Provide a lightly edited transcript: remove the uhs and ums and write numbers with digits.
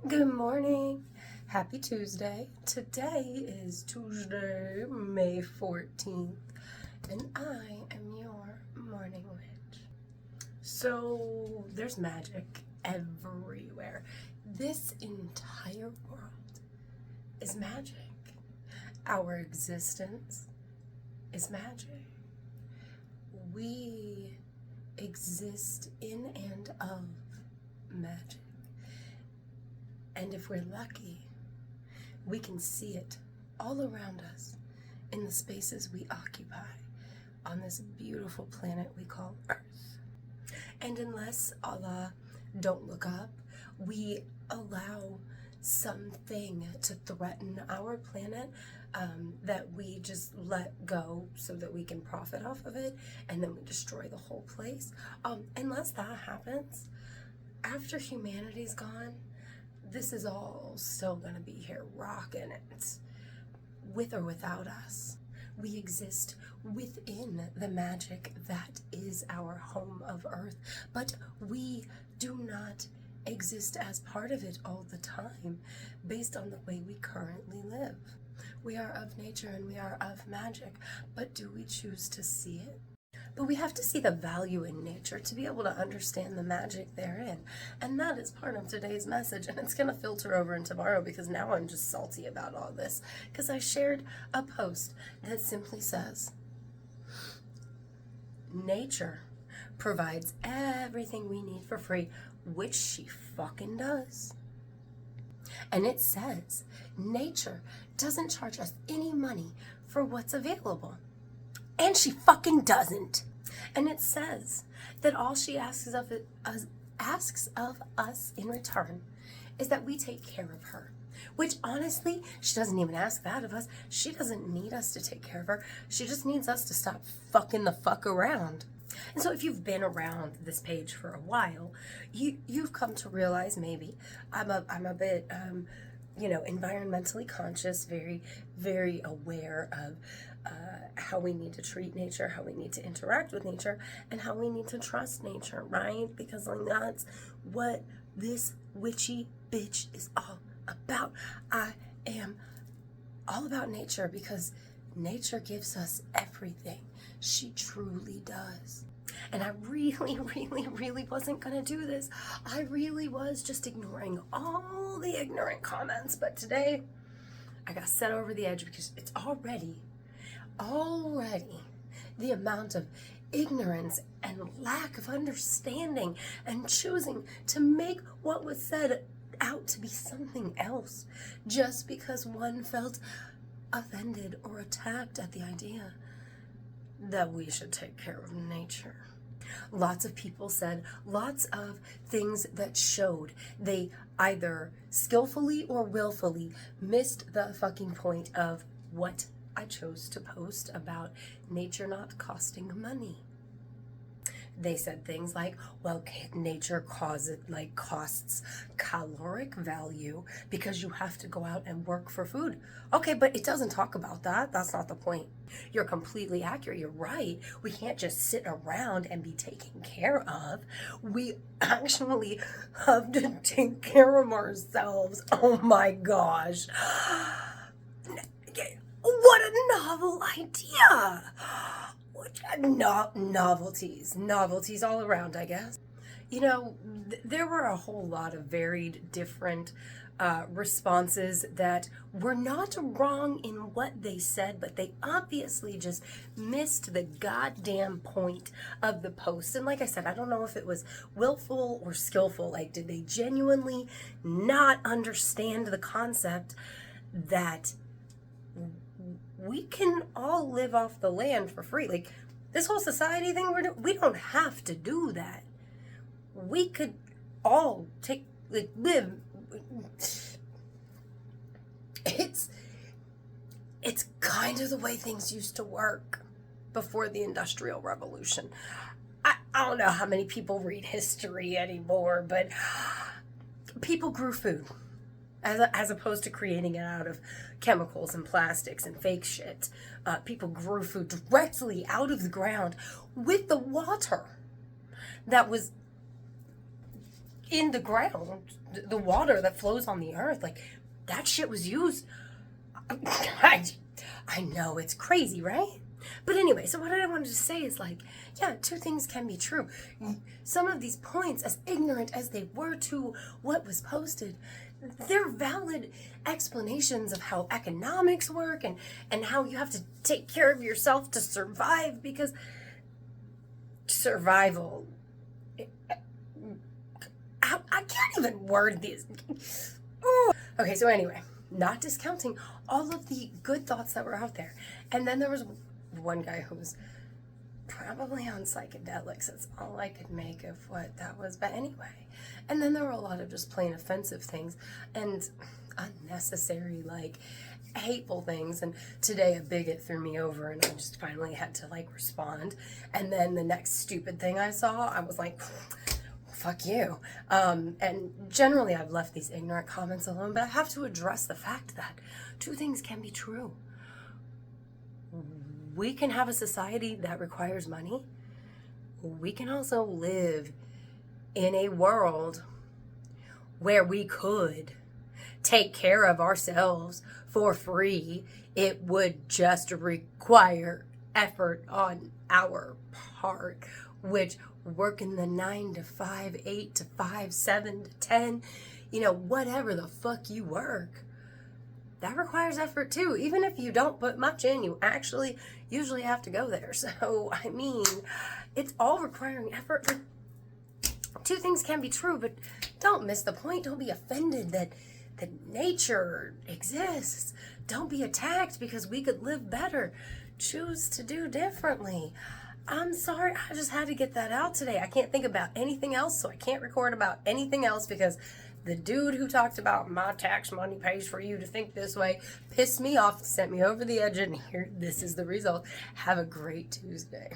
Good morning. Happy Tuesday. Today is Tuesday, May 14th, and I am your morning witch. So, there's magic everywhere. This entire world is magic. Our existence is magic. We exist in and of magic. And if we're lucky, we can see it all around us in the spaces we occupy on this beautiful planet we call Earth. And unless Allah don't look up, we allow something to threaten our planet that we just let go so that we can profit off of it, and then we destroy the whole place. Unless that happens, after humanity's gone, this is all still going to be here rocking it, with or without us. We exist within the magic that is our home of Earth, but we do not exist as part of it all the time based on the way we currently live. We are of nature and we are of magic, but do we choose to see it? But we have to see the value in nature to be able to understand the magic therein. And that is part of today's message. And it's going to filter over in tomorrow because now I'm just salty about all this. Because I shared a post that simply says, nature provides everything we need for free, which she fucking does. And it says, nature doesn't charge us any money for what's available. And she fucking doesn't. And it says that all she asks of us in return is that we take care of her. Which honestly, she doesn't even ask that of us. She doesn't need us to take care of her. She just needs us to stop fucking the fuck around. And so if you've been around this page for a while, you've come to realize maybe I'm a bit environmentally conscious, very, very aware of how we need to treat nature, how we need to interact with nature, and how we need to trust nature, right? Because that's what this witchy bitch is all about. I am all about nature because nature gives us everything. She truly does. And I really, really, really wasn't going to do this. I really was just ignoring all the ignorant comments. But today, I got set over the edge because it's already the amount of ignorance and lack of understanding and choosing to make what was said out to be something else just because one felt offended or attacked at the idea that we should take care of nature. Lots of people said lots of things that showed they either skillfully or willfully missed the fucking point of what I chose to post about nature not costing money. They said things like, well, nature costs caloric value because you have to go out and work for food. Okay, but it doesn't talk about that. That's not the point. You're completely accurate. You're right. We can't just sit around and be taken care of. We actually have to take care of ourselves. Oh my gosh. What a novel idea. Novelties all around, I guess. There were a whole lot of varied different responses that were not wrong in what they said, but they obviously just missed the goddamn point of the post. And like I said, I don't know if it was willful or skillful. Like, did they genuinely not understand the concept that we can all live off the land for free? Like, this whole society thing we don't have to do that. We could all live. It's kind of the way things used to work before the Industrial Revolution. I don't know how many people read history anymore, but people grew food. As opposed to creating it out of chemicals and plastics and fake shit. People grew food directly out of the ground with the water that was in the ground, the water that flows on the earth, like that shit was used. I know it's crazy, right? But anyway, so what I wanted to say is like, yeah, two things can be true. Some of these points, as ignorant as they were to what was posted, they're valid explanations of how economics work and how you have to take care of yourself to survive, because survival, I can't even word these. Ooh. Okay, so anyway, not discounting all of the good thoughts that were out there. And then there was one guy who was probably on psychedelics. That's all I could make of what that was. But anyway, and then there were a lot of just plain offensive things and unnecessary, like, hateful things. And today a bigot threw me over and I just finally had to like respond. And then the next stupid thing I saw, I was like, fuck you. And generally I've left these ignorant comments alone, but I have to address the fact that two things can be true. We can have a society that requires money. We can also live in a world where we could take care of ourselves for free. It would just require effort on our part, which working the 9 to 5, 8 to 5, 7 to 10, whatever the fuck you work, that requires effort too. Even if you don't put much in, you actually usually have to go there. So, I mean, it's all requiring effort. Two things can be true, but don't miss the point. Don't be offended that nature exists. Don't be attacked because we could live better. Choose to do differently. I'm sorry, I just had to get that out today. I can't think about anything else, so I can't record about anything else because the dude who talked about my tax money pays for you to think this way pissed me off, sent me over the edge, and here, this is the result. Have a great Tuesday.